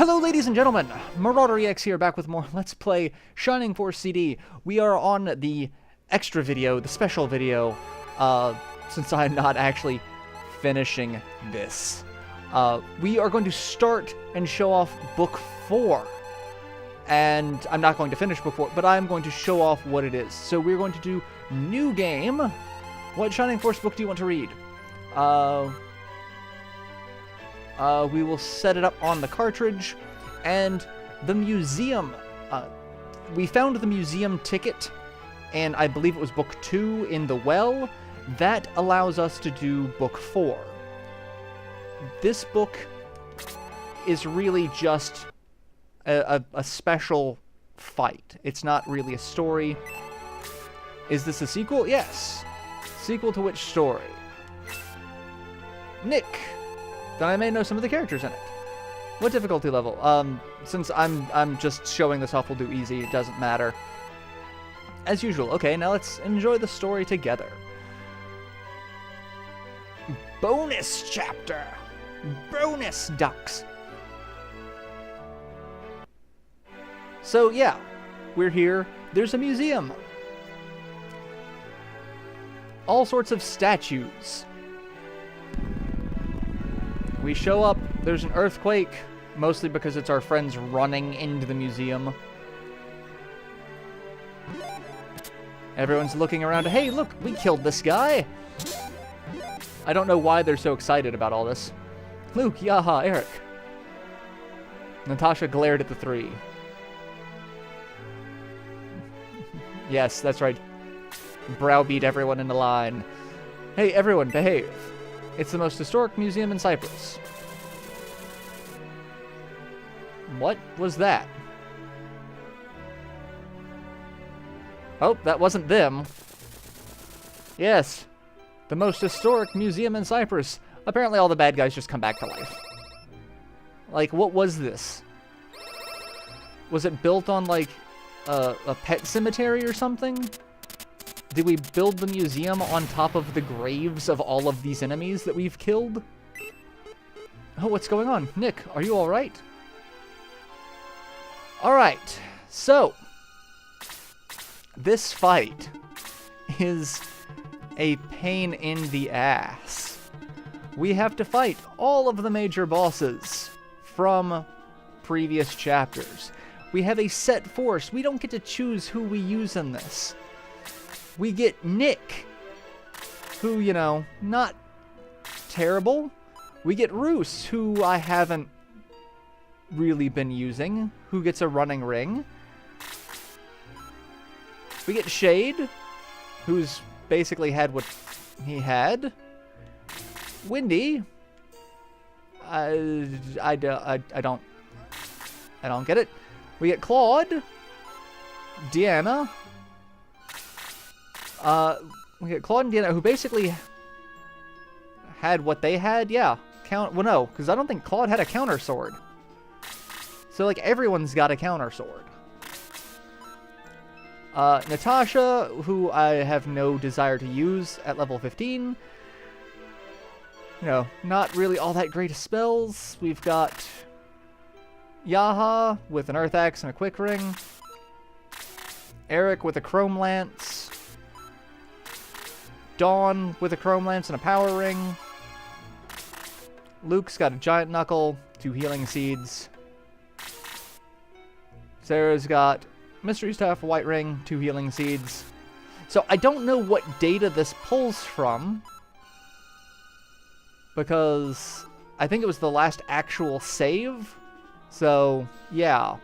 Hello ladies and gentlemen, MarauderEX here, back with more Let's Play Shining Force CD. We are on the extra video, the special video, since I'm not actually finishing this. We are going to start and show off Book 4. And I'm not going to finish Book 4, but I'm going to show off what it is. So we're going to do New Game. What Shining Force book do you want to read? We will set it up on the cartridge, and the museum. We found the museum ticket, and I believe it was book 2 in the well. That allows us to do book 4. This book is really just a special fight. It's not really a story. Is this a sequel? Yes. Sequel to which story? Nick. Then I may know some of the characters in it. What difficulty level? Since I'm just showing this off, we'll do easy. It doesn't matter. As usual. Okay, now let's enjoy the story together. Bonus chapter. Bonus ducks. So yeah, we're here. There's a museum. All sorts of statues. We show up, there's an earthquake, mostly because it's our friends running into the museum. Everyone's looking around, hey look, we killed this guy! I don't know why they're so excited about all this. Luke, Yaha, Eric. Natasha glared at the three. Yes, that's right. Browbeat everyone in the line. Hey everyone, behave. It's the most historic museum in Cyprus. What was that? Oh, that wasn't them. Yes, the most historic museum in Cyprus. Apparently all the bad guys just come back to life. Like, what was this? Was it built on, like, a pet cemetery or something? Did we build the museum on top of the graves of all of these enemies that we've killed? Oh, what's going on? Nick, are you alright? Alright, so this fight is a pain in the ass. We have to fight all of the major bosses from previous chapters. We have a set force. We don't get to choose who we use in this. We get Nick, who, you know, not terrible. We get Roos, who I haven't really been using, who gets a running ring. We get Shade, who's basically had what he had. Windy, I don't get it. We get Claude, Deanna. We get Claude and Deanna, who basically had what they had. Yeah, well, no, because I don't think Claude had a counter sword. So, like, everyone's got a counter sword. Natasha, who I have no desire to use at level 15. You know, not really all that great of spells. We've got Yaha with an Earth Axe and a Quick Ring. Eric with a Chrome Lance. Dawn with a Chrome Lance and a Power Ring. Luke's got a Giant Knuckle, 2 Healing Seeds. Sarah's got Mystery Staff, a White Ring, 2 Healing Seeds. So I don't know what data this pulls from, because I think it was the last actual save. So, yeah.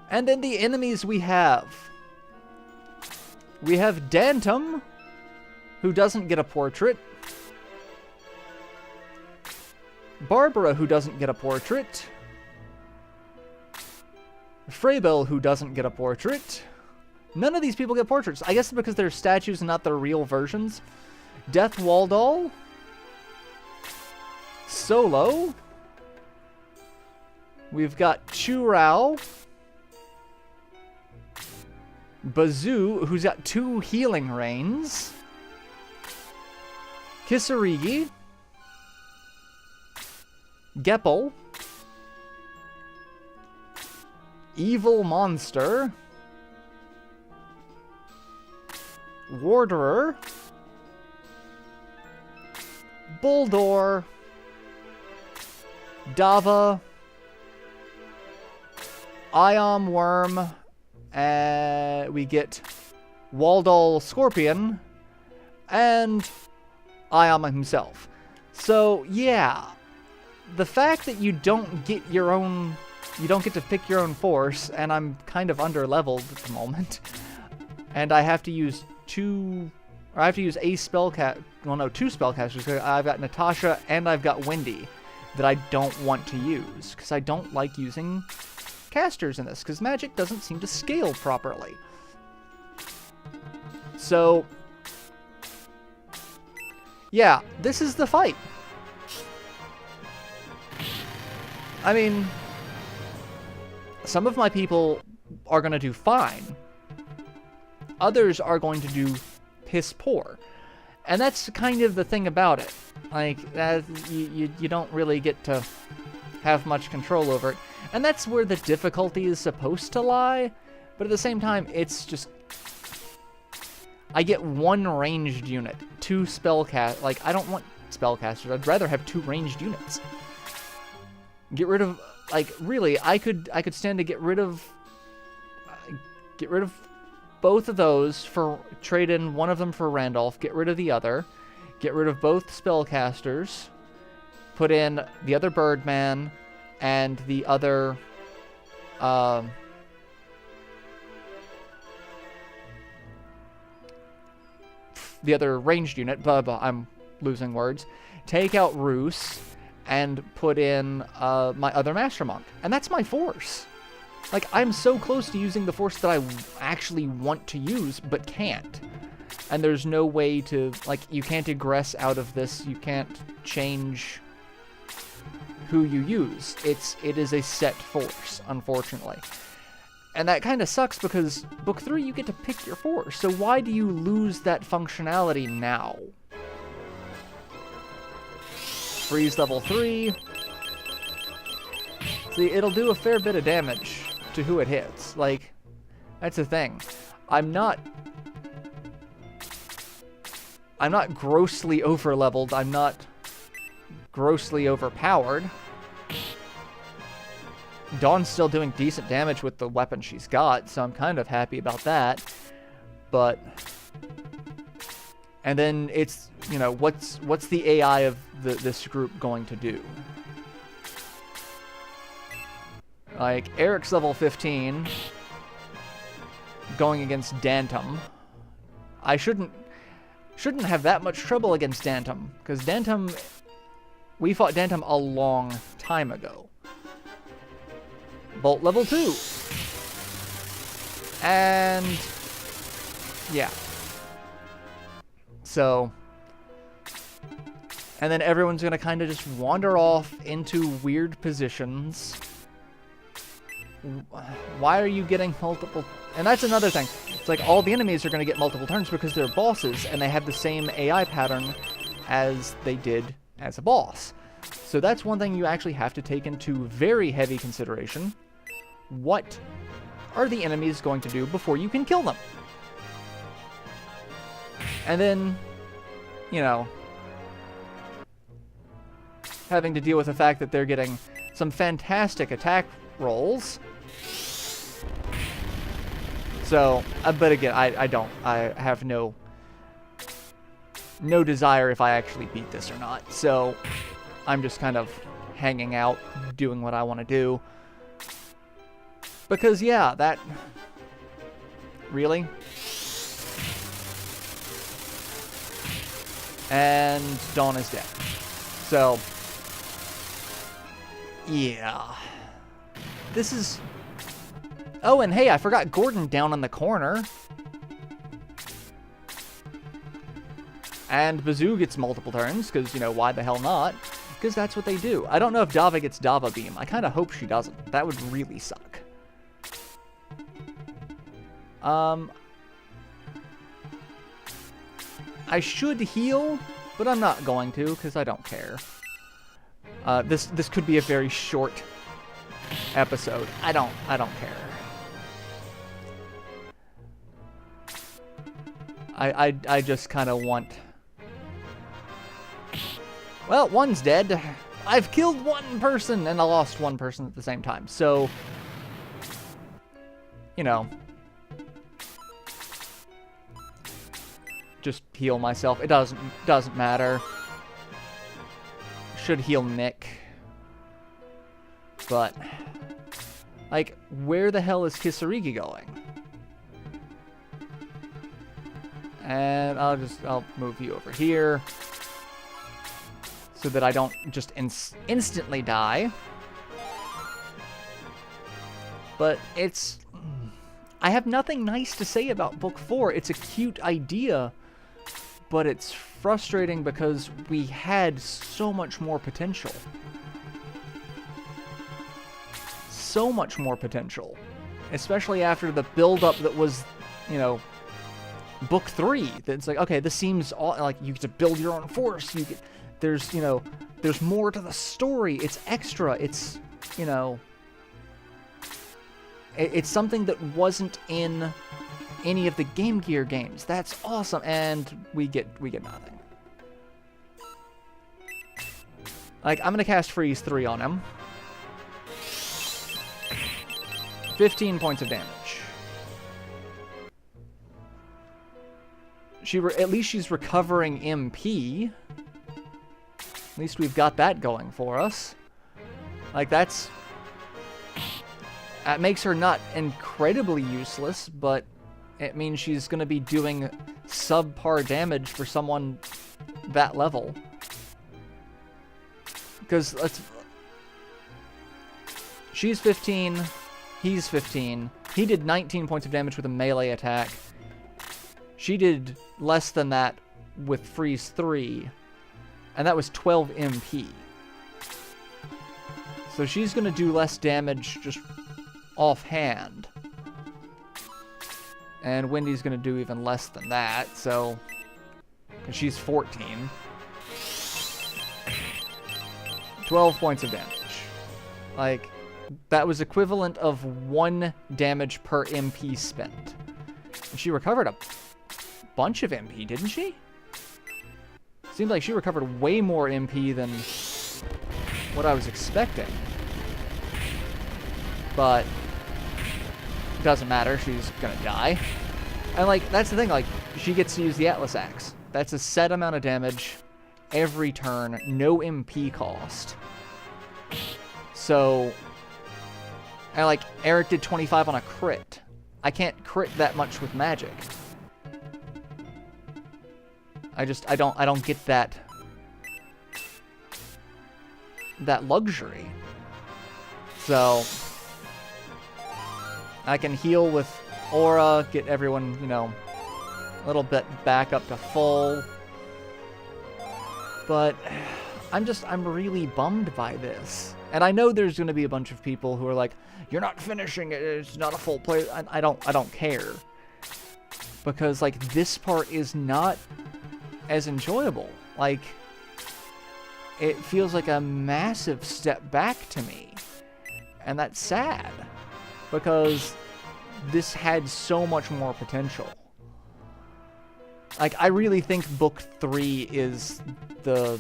And then the enemies we have. We have Dantum, who doesn't get a portrait. Barbara, who doesn't get a portrait. Fraybell, who doesn't get a portrait. None of these people get portraits. I guess because they're statues and not their real versions. Death Waldall. Solo. We've got Churao. Bazoo, who's got 2 healing rains. Kisarigi. Geppel. Evil Monster, Warderer, Bulldor, Dava, Ion Worm, we get Waldol Scorpion, and Ion himself. So, yeah, the fact that you don't get your own, you don't get to pick your own force, and I'm kind of under-leveled at the moment, and I have to use two spellcasters. I've got Natasha and I've got Wendy that I don't want to use, because I don't like using casters in this, because magic doesn't seem to scale properly. So, yeah, this is the fight. I mean, some of my people are going to do fine. Others are going to do piss poor. And that's kind of the thing about it. Like, you don't really get to have much control over it. And that's where the difficulty is supposed to lie. But at the same time, it's just... I get one ranged unit, two spellcast... Like, I don't want spellcasters. I'd rather have two ranged units. Get rid of... Like, really, I could stand to get rid of both of those for... Trade in one of them for Randolph, get rid of the other. Get rid of both spellcasters. Put in the other Birdman and the other... the other ranged unit, blah, blah, I'm losing words. Take out Roos and put in my other Master Monk. And that's my force. Like, I'm so close to using the force that I actually want to use, but can't. And there's no way to, like, you can't egress out of this. You can't change who you use. It is a set force, unfortunately. And that kind of sucks because Book 3, you get to pick your force. So why do you lose that functionality now? Freeze level 3. See, it'll do a fair bit of damage to who it hits. Like, that's the thing. I'm not grossly over-leveled. I'm not grossly overpowered. Dawn's still doing decent damage with the weapon she's got, so I'm kind of happy about that. But... And then it's, you know, what's the AI of this group going to do? Like, Eric's level 15, going against Dantum. I shouldn't have that much trouble against Dantum, because Dantum... We fought Dantum a long time ago. Bolt level 2. And... yeah. So... And then everyone's going to kind of just wander off into weird positions. Why are you getting multiple... And that's another thing. It's like all the enemies are going to get multiple turns because they're bosses, and they have the same AI pattern as they did as a boss. So that's one thing you actually have to take into very heavy consideration. What are the enemies going to do before you can kill them? And then, you know, having to deal with the fact that they're getting some fantastic attack rolls. So, but again, I have no desire if I actually beat this or not. So, I'm just kind of hanging out, doing what I want to do. Because, yeah, that... Really? And Dawn is dead. So... yeah. This is... Oh, and hey, I forgot Gordon down in the corner. And Bazoo gets multiple turns, because, you know, why the hell not? Because that's what they do. I don't know if Dava gets Dava Beam. I kind of hope she doesn't. That would really suck. I should heal, but I'm not going to, because I don't care. This could be a very short episode. I don't care. I just kind of want... Well, one's dead. I've killed one person, and I lost one person at the same time. So, you know, just heal myself. It doesn't matter. Should heal Nick. But, like, where the hell is Kisarigi going? And I'll move you over here so that I don't just instantly die. But I have nothing nice to say about Book 4. It's a cute idea, but it's frustrating because we had so much more potential. So much more potential. Especially after the build-up that was, you know, Book 3. That's like, okay, this seems like you get to build your own force. There's, you know, there's more to the story. It's extra. It's, you know, it's something that wasn't in any of the Game Gear games. That's awesome. And we get nothing. Like, I'm gonna cast Freeze 3 on him. 15 points of damage. At least she's recovering MP. At least we've got that going for us. Like, that makes her not incredibly useless, but it means she's going to be doing subpar damage for someone that level. Because she's 15, he's 15. He did 19 points of damage with a melee attack. She did less than that with Freeze 3, and that was 12 MP. So she's going to do less damage just offhand. And Wendy's going to do even less than that, so... Because she's 14. 12 points of damage. Like, that was equivalent of 1 damage per MP spent. And she recovered a bunch of MP, didn't she? Seemed like she recovered way more MP than what I was expecting. But it doesn't matter, she's gonna die. And like, that's the thing, like, she gets to use the Atlas Axe. That's a set amount of damage every turn, no MP cost. So, and like, Eric did 25 on a crit. I can't crit that much with magic. I don't get that luxury. So I can heal with Aura, get everyone, you know, a little bit back up to full. But I'm really bummed by this. And I know there's going to be a bunch of people who are like, you're not finishing it, it's not a full play. I don't care. Because like, this part is not as enjoyable. Like, it feels like a massive step back to me. And that's sad. Because this had so much more potential. Like, I really think Book 3 is the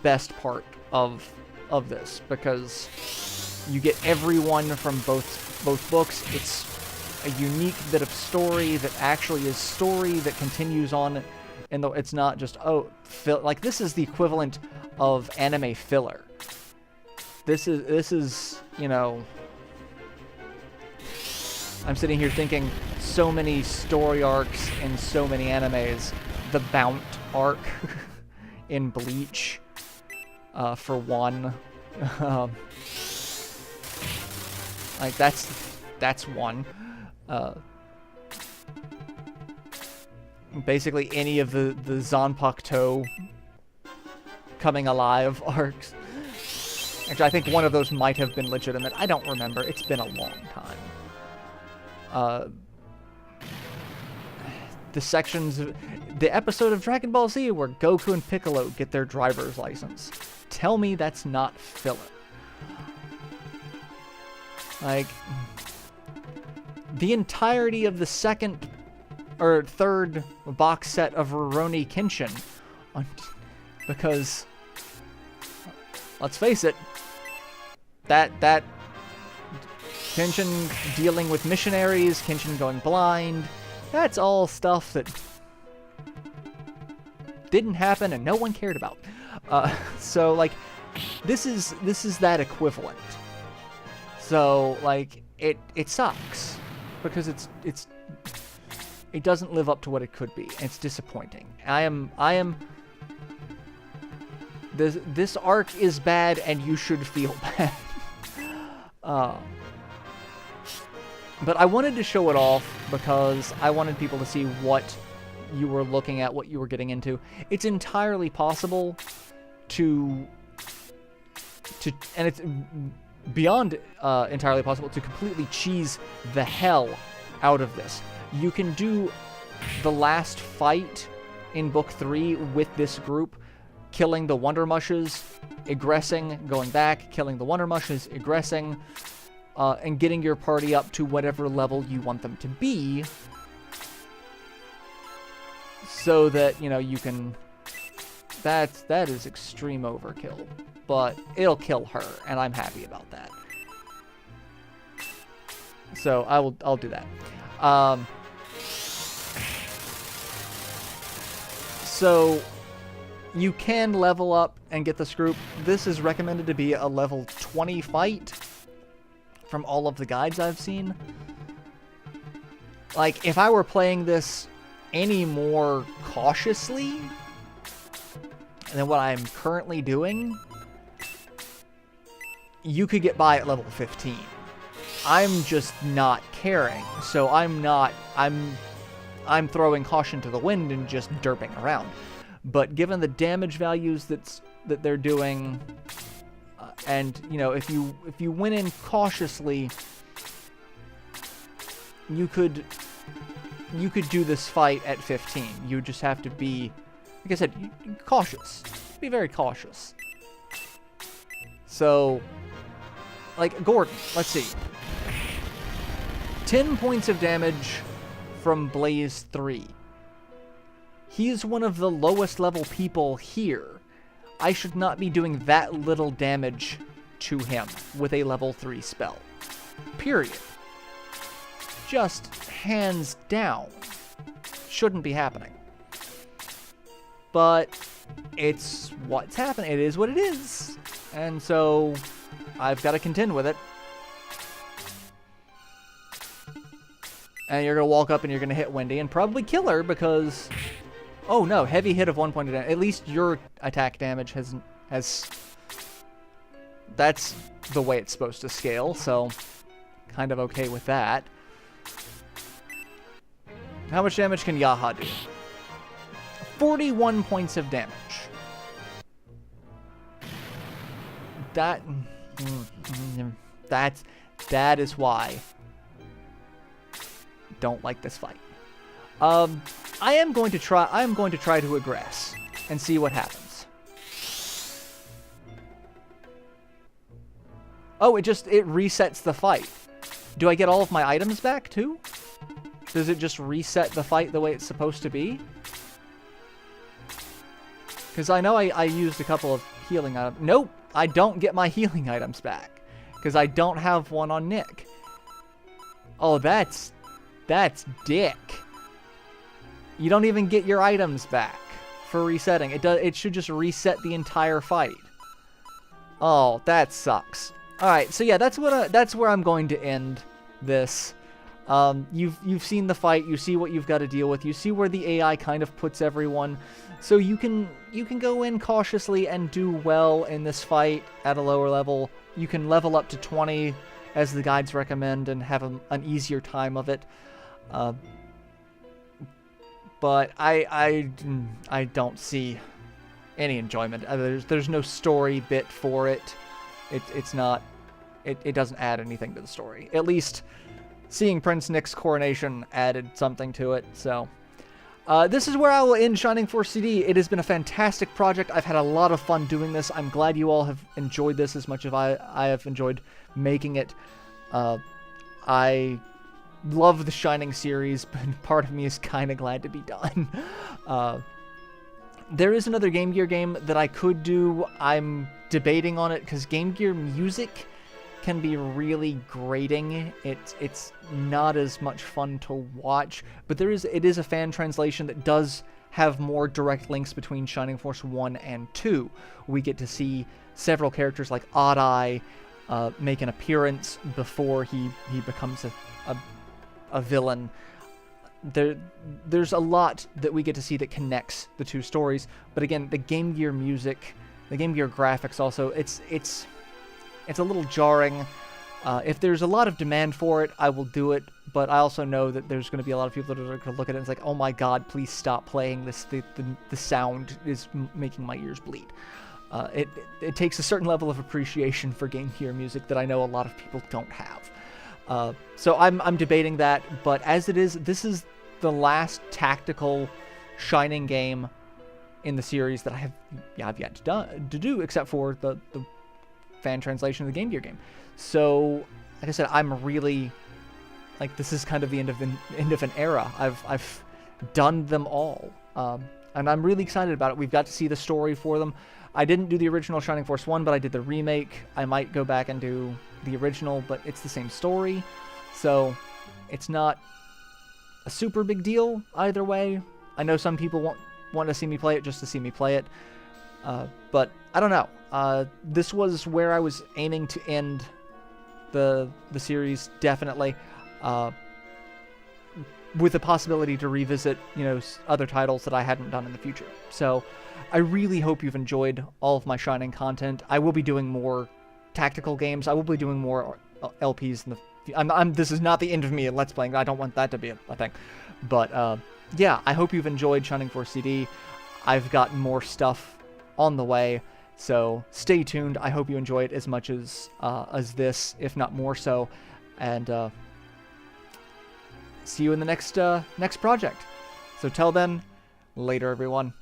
best part of this, because you get everyone from both books. It's a unique bit of story that actually is story that continues on, and though it's not just like, this is the equivalent of anime filler. This is, you know, I'm sitting here thinking so many story arcs in so many animes. The Bount arc in Bleach, for one. Like, that's one. Basically any of the Zanpakuto coming alive arcs. Actually, I think one of those might have been legitimate. I don't remember. It's been a long time. The episode of Dragon Ball Z where Goku and Piccolo get their driver's license. tell me that's not filler. Like, the entirety of the second or third box set of Rurouni Kenshin, because, let's face it, that Kenshin dealing with missionaries, Kenshin going blind, that's all stuff that didn't happen and no one cared about. So, like, this is that equivalent. So, like, it sucks because it doesn't live up to what it could be. It's disappointing. This arc is bad and you should feel bad. But I wanted to show it off because I wanted people to see what you were looking at, what you were getting into. It's entirely possible and it's beyond entirely possible to completely cheese the hell out of this. You can do the last fight in Book 3 with this group, killing the Wonder Mushes, egressing, going back, killing the Wonder Mushes, egressing, and getting your party up to whatever level you want them to be, so that, you know, you can... That is extreme overkill, but it'll kill her, and I'm happy about that. So I'll do that. So you can level up and get this group. This is recommended to be a level 20 fight from all of the guides I've seen. Like, if I were playing this any more cautiously than what I'm currently doing, you could get by at level 15. I'm just not caring, so I'm throwing caution to the wind and just derping around. But given the damage values that they're doing, and, you know, if you went in cautiously, you could do this fight at 15. You just have to be, like I said, cautious. Be very cautious. So, like, Gordon, let's see. 10 points of damage from Blaze 3. He's one of the lowest level people here. I should not be doing that little damage to him with a level 3 spell. Period. Just hands down. Shouldn't be happening. But it's what's happening. It is what it is. And so I've got to contend with it. And you're going to walk up and you're going to hit Wendy and probably kill her because... Oh no, heavy hit of 1 point of damage. At least your attack damage has... That's the way it's supposed to scale, so... Kind of okay with that. How much damage can Yaha do? 41 points of damage. That is why I don't like this fight. I am going to try to aggress and see what happens. Oh, it resets the fight. Do I get all of my items back too? Does it just reset the fight the way it's supposed to be? Because I know I used a couple of healing items. Nope, I don't get my healing items back. Because I don't have one on Nick. Oh, that's dick. You don't even get your items back for resetting. It should just reset the entire fight. Oh, that sucks. All right, so yeah, that's where I'm going to end this. You've seen the fight. You see what you've got to deal with. You see where the AI kind of puts everyone. So you can go in cautiously and do well in this fight at a lower level. You can level up to 20 as the guides recommend and have an easier time of it. But I don't see any enjoyment. There's no story bit for it. It's not. It doesn't add anything to the story. At least seeing Prince Nick's coronation added something to it. So, This is where I will end Shining Force CD. It has been a fantastic project. I've had a lot of fun doing this. I'm glad you all have enjoyed this as much as I have enjoyed making it. I love the Shining series, but part of me is kind of glad to be done. There is another Game Gear game that I could do. I'm debating on it because Game Gear music can be really grating. It's not as much fun to watch, but it is a fan translation that does have more direct links between Shining Force 1 and 2. We get to see several characters like Odd Eye make an appearance before he becomes a villain. There's a lot that we get to see that connects the two stories, but again, the Game Gear music, the Game Gear graphics also, it's a little jarring. If there's a lot of demand for it, I will do it, but I also know that there's going to be a lot of people that are going to look at it and it's like, oh my god, please stop playing this. The sound is making my ears bleed. It takes a certain level of appreciation for Game Gear music that I know a lot of people don't have. So I'm debating that, but as it is, this is the last tactical Shining game in the series that I've yet to do, except for the fan translation of the Game Gear game. So, like I said, I'm really, like, this is kind of the end of an era. I've done them all, and I'm really excited about it. We've got to see the story for them. I didn't do the original Shining Force 1, but I did the remake. I might go back and do the original, but it's the same story, so it's not a super big deal either way. I know some people want to see me play it just to see me play it, but I don't know. This was where I was aiming to end the series, definitely, with the possibility to revisit, other titles that I hadn't done in the future. So I really hope you've enjoyed all of my Shining content. I will be doing more tactical games. I will be doing more LPs in the this is not the end of me at Let's Playing. I don't want that to be a thing. But yeah, I hope you've enjoyed Shining Force CD. I've got more stuff on the way, so stay tuned. I hope you enjoy it as much as this, if not more so. And see you in the next project. So till then, later everyone.